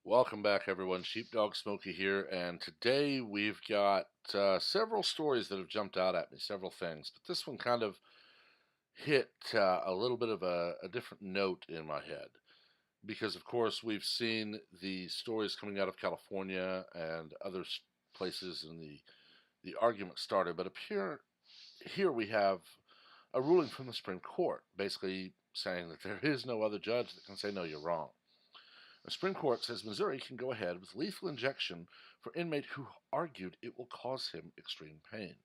Welcome back, everyone. Sheepdog Smokey here, and today we've got several stories that have jumped out at me, several things, but this one kind of hit a little bit of a different note in my head because, of course, we've seen the stories coming out of California and other places, and the argument started. But up here we have a ruling from the Supreme Court, basically saying that there is no other judge that can say no, you're wrong. The Supreme Court says Missouri can go ahead with lethal injection for inmate who argued it will cause him extreme pain.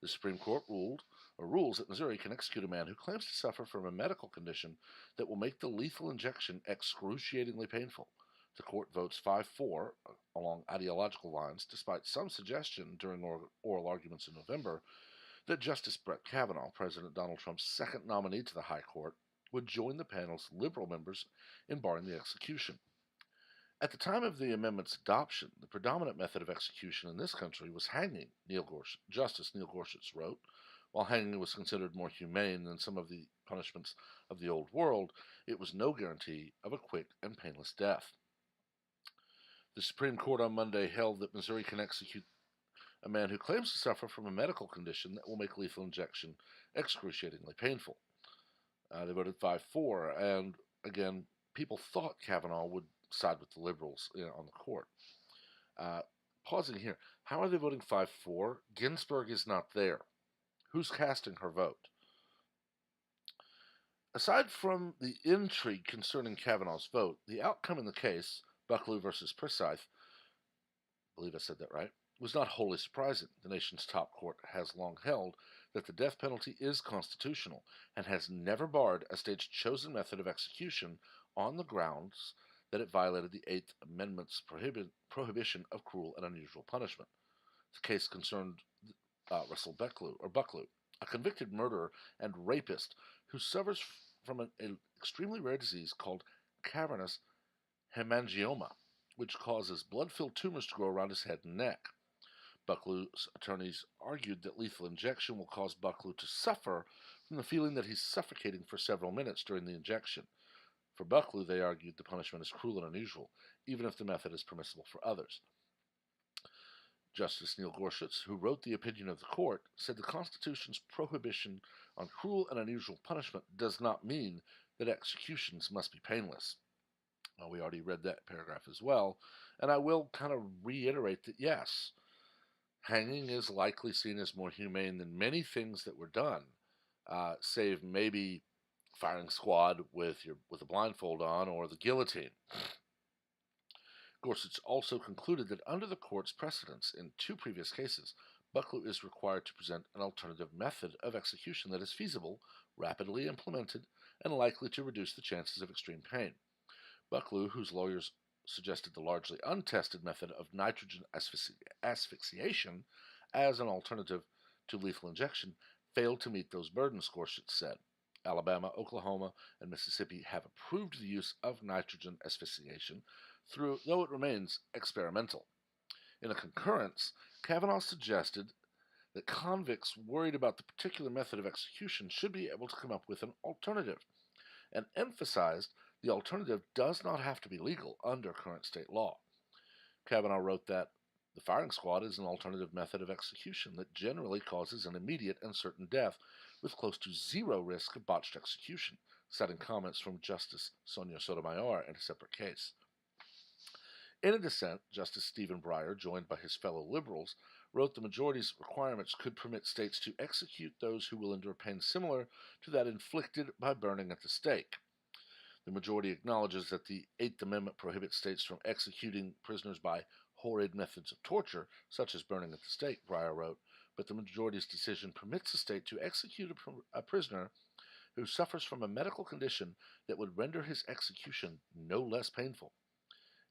The Supreme Court rules that Missouri can execute a man who claims to suffer from a medical condition that will make the lethal injection excruciatingly painful. The court votes 5-4 along ideological lines, despite some suggestion during oral arguments in November that Justice Brett Kavanaugh, President Donald Trump's second nominee to the High Court, would join the panel's liberal members in barring the execution. At the time of the amendment's adoption, the predominant method of execution in this country was hanging, Justice Neil Gorsuch wrote. While hanging was considered more humane than some of the punishments of the old world, it was no guarantee of a quick and painless death. The Supreme Court on Monday held that Missouri can execute a man who claims to suffer from a medical condition that will make lethal injection excruciatingly painful. They voted 5-4, and again, people thought Kavanaugh would side with the liberals on the court. Pausing here, how are they voting 5-4? Ginsburg is not there. Who's casting her vote? Aside from the intrigue concerning Kavanaugh's vote, the outcome in the case, Bucklew versus Forsyth, I believe I said that right, was not wholly surprising. The nation's top court has long held that the death penalty is constitutional and has never barred a state's chosen method of execution on the grounds that it violated the Eighth Amendment's prohibition of cruel and unusual punishment. The case concerned Russell Bucklew, a convicted murderer and rapist who suffers from an extremely rare disease called cavernous hemangioma, which causes blood-filled tumors to grow around his head and neck. Bucklew's attorneys argued that lethal injection will cause Bucklew to suffer from the feeling that he's suffocating for several minutes during the injection. For Bucklew, they argued the punishment is cruel and unusual, even if the method is permissible for others. Justice Neil Gorsuch, who wrote the opinion of the court, said the Constitution's prohibition on cruel and unusual punishment does not mean that executions must be painless. Well, we already read that paragraph as well, and I will kind of reiterate that yes, hanging is likely seen as more humane than many things that were done, save maybe firing squad with a blindfold on, or the guillotine. Gorsuch also concluded that under the court's precedents in two previous cases, Bucklew is required to present an alternative method of execution that is feasible, rapidly implemented, and likely to reduce the chances of extreme pain. Bucklew, whose lawyers suggested the largely untested method of nitrogen asphyxiation as an alternative to lethal injection, failed to meet those burdens, Gorsuch said. Alabama, Oklahoma, and Mississippi have approved the use of nitrogen asphyxiation, though it remains experimental. In a concurrence, Kavanaugh suggested that convicts worried about the particular method of execution should be able to come up with an alternative, and emphasized the alternative does not have to be legal under current state law. Kavanaugh wrote that the firing squad is an alternative method of execution that generally causes an immediate and certain death with close to zero risk of botched execution, citing comments from Justice Sonia Sotomayor in a separate case. In a dissent, Justice Stephen Breyer, joined by his fellow liberals, wrote the majority's requirements could permit states to execute those who will endure pain similar to that inflicted by burning at the stake. The majority acknowledges that the Eighth Amendment prohibits states from executing prisoners by horrid methods of torture, such as burning at the stake, Breyer wrote, but the majority's decision permits a state to execute a prisoner who suffers from a medical condition that would render his execution no less painful.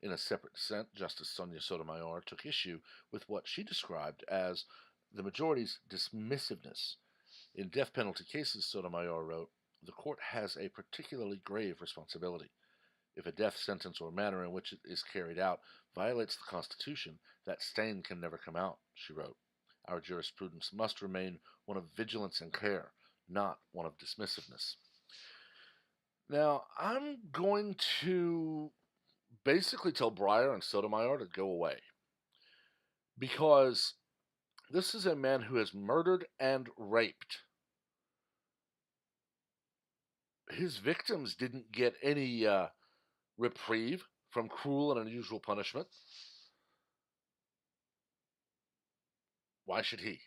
In a separate dissent, Justice Sonia Sotomayor took issue with what she described as the majority's dismissiveness. In death penalty cases, Sotomayor wrote, the court has a particularly grave responsibility. If a death sentence or manner in which it is carried out violates the Constitution, that stain can never come out, she wrote. Our jurisprudence must remain one of vigilance and care, not one of dismissiveness. Now, I'm going to basically tell Breyer and Sotomayor to go away. Because this is a man who has murdered and raped. His victims didn't get any reprieve from cruel and unusual punishment. Why should he?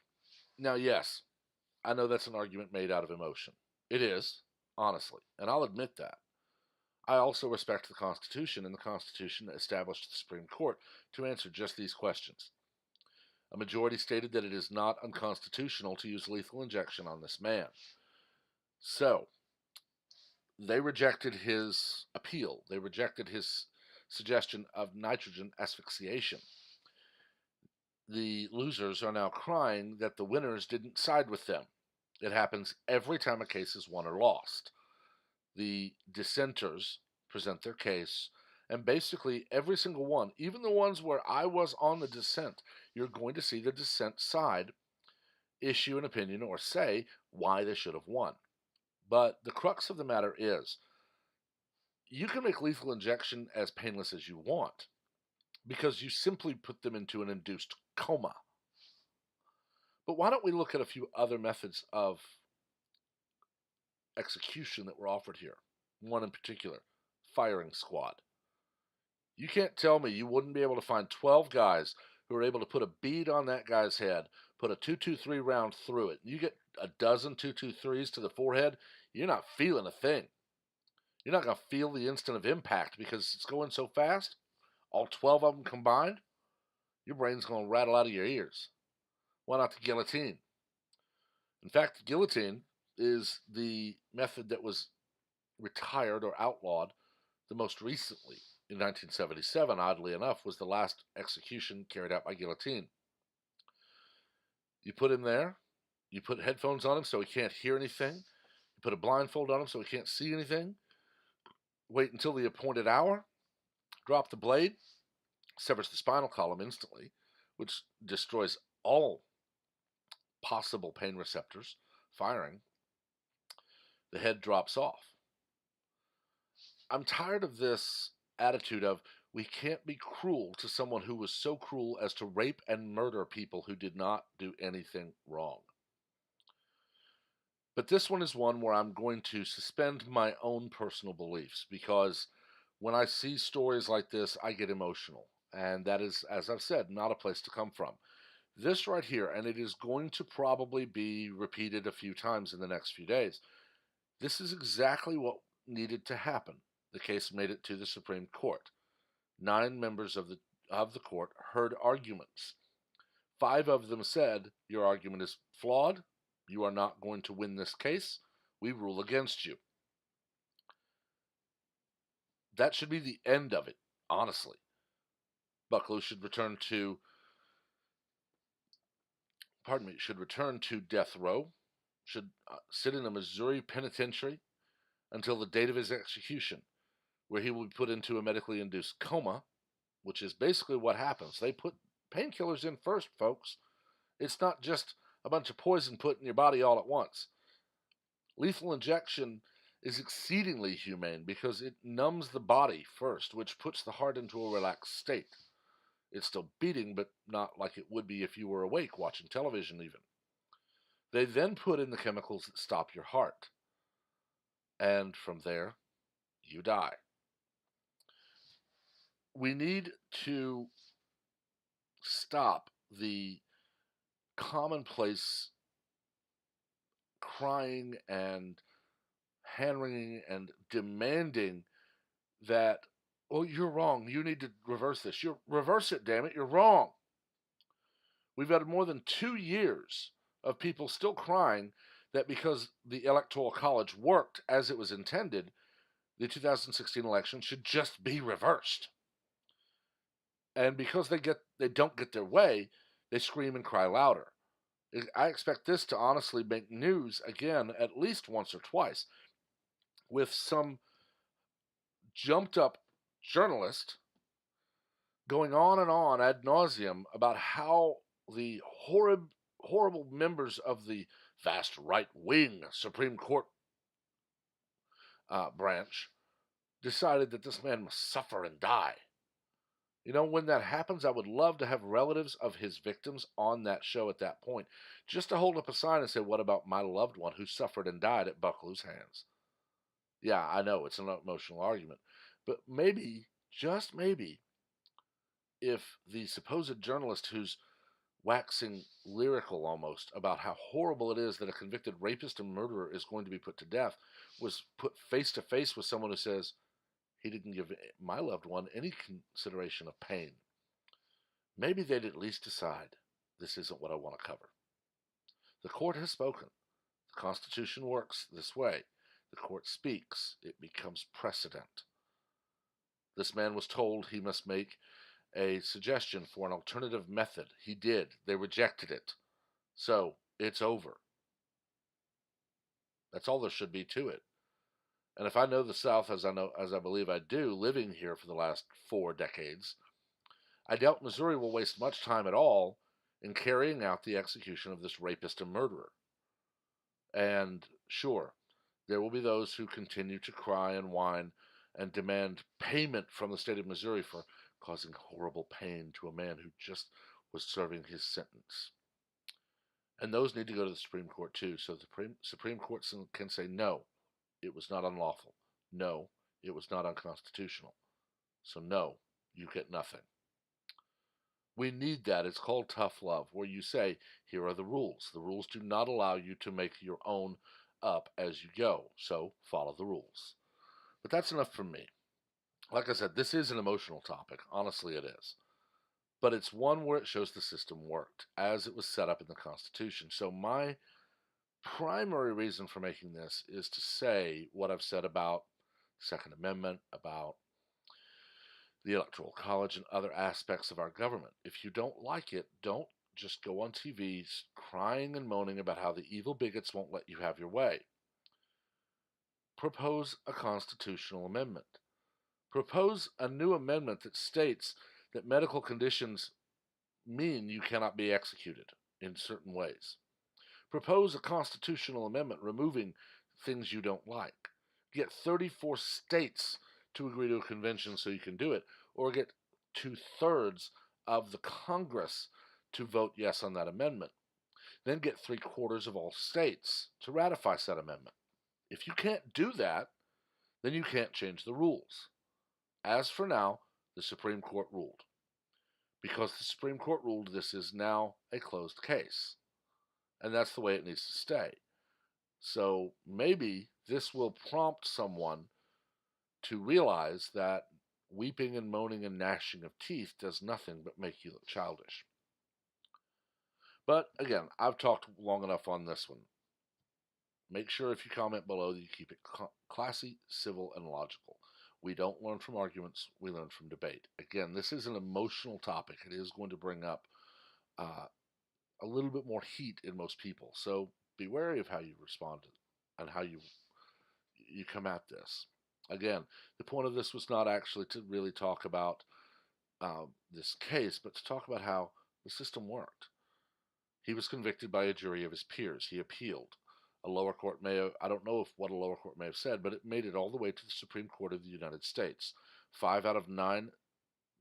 Now, yes, I know that's an argument made out of emotion. It is, honestly, and I'll admit that. I also respect the Constitution, and the Constitution established the Supreme Court to answer just these questions. A majority stated that it is not unconstitutional to use lethal injection on this man. So, they rejected his appeal. They rejected his suggestion of nitrogen asphyxiation. The losers are now crying that the winners didn't side with them. It happens every time a case is won or lost. The dissenters present their case, and basically every single one, even the ones where I was on the dissent, you're going to see the dissent side issue an opinion or say why they should have won. But the crux of the matter is, you can make lethal injection as painless as you want because you simply put them into an induced coma. But why don't we look at a few other methods of execution that were offered here? One in particular, firing squad. You can't tell me you wouldn't be able to find 12 guys who are able to put a bead on that guy's head, put a 223 round through it. You get a dozen 223s to the forehead, you're not feeling a thing. You're not going to feel the instant of impact because it's going so fast. All 12 of them combined, your brain's going to rattle out of your ears. Why not the guillotine? In fact, the guillotine is the method that was retired or outlawed the most recently. In 1977, oddly enough, was the last execution carried out by guillotine. You put him there, you put headphones on him so he can't hear anything, you put a blindfold on him so he can't see anything, wait until the appointed hour, drop the blade, severs the spinal column instantly, which destroys all possible pain receptors, firing. The head drops off. I'm tired of this attitude of we can't be cruel to someone who was so cruel as to rape and murder people who did not do anything wrong. But this one is one where I'm going to suspend my own personal beliefs because when I see stories like this, I get emotional. And that is, as I've said, not a place to come from. This right here, and it is going to probably be repeated a few times in the next few days, this is exactly what needed to happen. The case made it to the Supreme Court. 9 members of the court heard arguments. 5 of them said, your argument is flawed. You are not going to win this case. We rule against you. That should be the end of it, honestly. Bucklew should return to death row, should sit in a Missouri penitentiary until the date of his execution, where he will be put into a medically induced coma, which is basically what happens. They put painkillers in first, folks. It's not just a bunch of poison put in your body all at once. Lethal injection is exceedingly humane because it numbs the body first, which puts the heart into a relaxed state. It's still beating, but not like it would be if you were awake watching television even. They then put in the chemicals that stop your heart. And from there, you die. We need to stop the commonplace crying and hand-wringing and demanding that, oh, you're wrong, you need to reverse this. Reverse it, damn it, you're wrong. We've had more than 2 years of people still crying that because the Electoral College worked as it was intended, the 2016 election should just be reversed. And because they don't get their way, they scream and cry louder. I expect this to honestly make news again at least once or twice, with some jumped up journalist going on ad nauseum about how the horrible members of the vast right-wing Supreme Court branch decided that this man must suffer and die. When that happens, I would love to have relatives of his victims on that show at that point, just to hold up a sign and say, "What about my loved one who suffered and died at Bucklew's hands?" Yeah, I know it's an emotional argument, but maybe, just maybe, if the supposed journalist who's waxing lyrical almost about how horrible it is that a convicted rapist and murderer is going to be put to death was put face to face with someone who says he didn't give my loved one any consideration of pain, maybe they'd at least decide this isn't what I want to cover. The court has spoken. The Constitution works this way. The court speaks, it becomes precedent. This man was told he must make a suggestion for an alternative method. He did. They rejected it. So it's over. That's all there should be to it. And if I know the South as I believe I do, living here for the last 4 decades, I doubt Missouri will waste much time at all in carrying out the execution of this rapist and murderer. And sure, there will be those who continue to cry and whine and demand payment from the state of Missouri for causing horrible pain to a man who just was serving his sentence. And those need to go to the Supreme Court too, so the Supreme Court can say, no, it was not unlawful. No, it was not unconstitutional. So no, you get nothing. We need that. It's called tough love, where you say, here are the rules. The rules do not allow you to make your own up as you go, so follow the rules. But that's enough from me. Like I said, this is an emotional topic. Honestly, it is. But it's one where it shows the system worked as it was set up in the Constitution. So my primary reason for making this is to say what I've said about the Second Amendment, about the Electoral College, and other aspects of our government. If you don't like it, don't just go on TV crying and moaning about how the evil bigots won't let you have your way. Propose a constitutional amendment. Propose a new amendment that states that medical conditions mean you cannot be executed in certain ways. Propose a constitutional amendment removing things you don't like. Get 34 states to agree to a convention so you can do it, or get 2/3 of the Congress to vote yes on that amendment. Then get 3/4 of all states to ratify said amendment. If you can't do that, then you can't change the rules. As for now, the Supreme Court ruled. Because the Supreme Court ruled, this is now a closed case. And that's the way it needs to stay. So maybe this will prompt someone to realize that weeping and moaning and gnashing of teeth does nothing but make you look childish. But again, I've talked long enough on this one. Make sure if you comment below that you keep it classy, civil, and logical. We don't learn from arguments, we learn from debate. Again, this is an emotional topic. It is going to bring up a little bit more heat in most people. So be wary of how you respond and how you come at this. Again, the point of this was not actually to really talk about this case, but to talk about how the system worked. He was convicted by a jury of his peers. He appealed. A lower court may have, I don't know if what a lower court may have said, but it made it all the way to the Supreme Court of the United States. 5 out of 9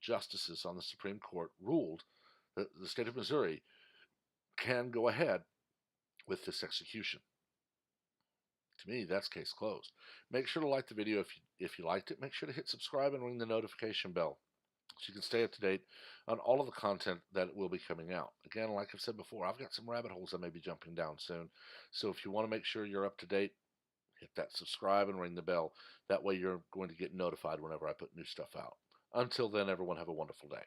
justices on the Supreme Court ruled that the state of Missouri can go ahead with this execution. To me, that's case closed. Make sure to like the video if you liked it. Make sure to hit subscribe and ring the notification bell so you can stay up to date on all of the content that will be coming out. Again, like I've said before, I've got some rabbit holes I may be jumping down soon. So if you want to make sure you're up to date, hit that subscribe and ring the bell. That way you're going to get notified whenever I put new stuff out. Until then, everyone have a wonderful day.